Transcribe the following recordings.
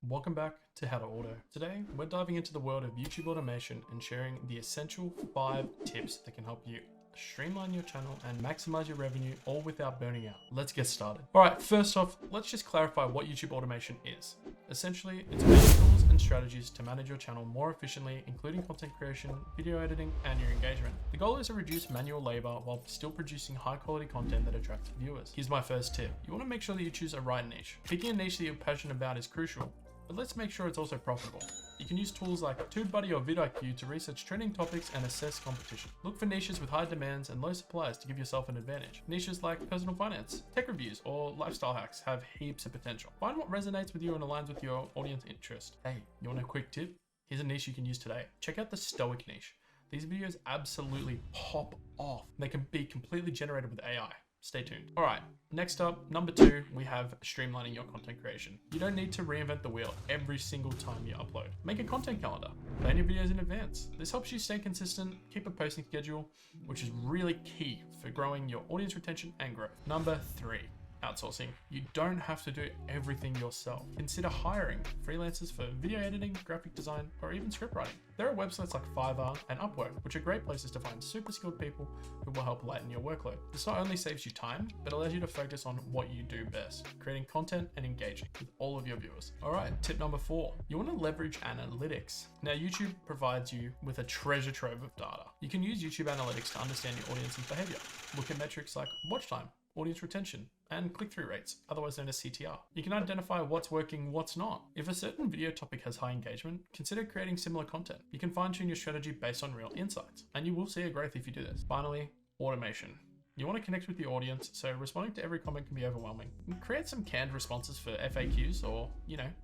Welcome back to HowToAuto. Today, we're diving into the world of YouTube automation and sharing the essential 5 tips that can help you streamline your channel and maximize your revenue, all without burning out. Let's get started. All right, first off, let's just clarify what YouTube automation is. Essentially, it's basic tools and strategies to manage your channel more efficiently, including content creation, video editing, and your engagement. The goal is to reduce manual labor while still producing high quality content that attracts viewers. Here's my first tip. You want to make sure that you choose a right niche. Picking a niche that you're passionate about is crucial, but let's make sure it's also profitable. You can use tools like TubeBuddy or vidIQ to research trending topics and assess competition. Look for niches with high demands and low supplies to give yourself an advantage. Niches like personal finance, tech reviews, or lifestyle hacks have heaps of potential. Find what resonates with you and aligns with your audience interest. Hey, you want a quick tip? Here's a niche you can use today. Check out the Stoic niche. These videos absolutely pop off. They can be completely generated with AI. Stay tuned. All right, next up, number 2, we have streamlining your content creation. You don't need to reinvent the wheel every single time you upload. Make a content calendar, plan your videos in advance. This helps you stay consistent, keep a posting schedule, which is really key for growing your audience retention and growth. Number 3, outsourcing. You don't have to do everything yourself. Consider hiring freelancers for video editing, graphic design, or even script writing. There are websites like Fiverr and Upwork, which are great places to find super skilled people who will help lighten your workload. This not only saves you time, but allows you to focus on what you do best, creating content and engaging with all of your viewers. All right, tip number 4, you want to leverage analytics. Now, YouTube provides you with a treasure trove of data. You can use YouTube analytics to understand your audience's behavior. Look at metrics like watch time, audience retention, and click-through rates, otherwise known as CTR. You can identify what's working, what's not. If a certain video topic has high engagement, consider creating similar content. You can fine-tune your strategy based on real insights, and you will see a growth if you do this. Finally, automation. You want to connect with the audience, so responding to every comment can be overwhelming. Create some canned responses for FAQs or,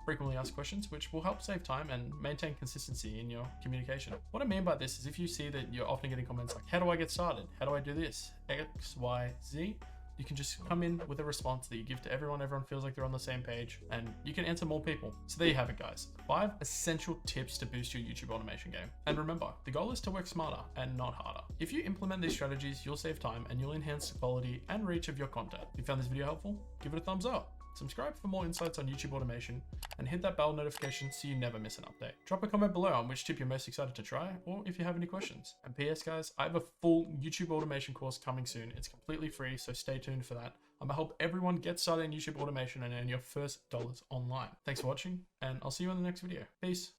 frequently asked questions, which will help save time and maintain consistency in your communication. What I mean by this is if you see that you're often getting comments like, how do I get started? How do I do this? X, Y, Z? You can just come in with a response that you give to everyone. Everyone feels like they're on the same page, and you can answer more people. So there you have it, guys. 5 essential tips to boost your YouTube automation game. And remember, the goal is to work smarter and not harder. If you implement these strategies, you'll save time and you'll enhance the quality and reach of your content. If you found this video helpful, give it a thumbs up. Subscribe for more insights on YouTube automation and hit that bell notification so you never miss an update. Drop a comment below on which tip you're most excited to try, or if you have any questions. And PS guys, I have a full YouTube automation course coming soon. It's completely free, so stay tuned for that. I'm gonna help everyone get started in YouTube automation and earn your first dollars online. Thanks for watching, and I'll see you in the next video. Peace.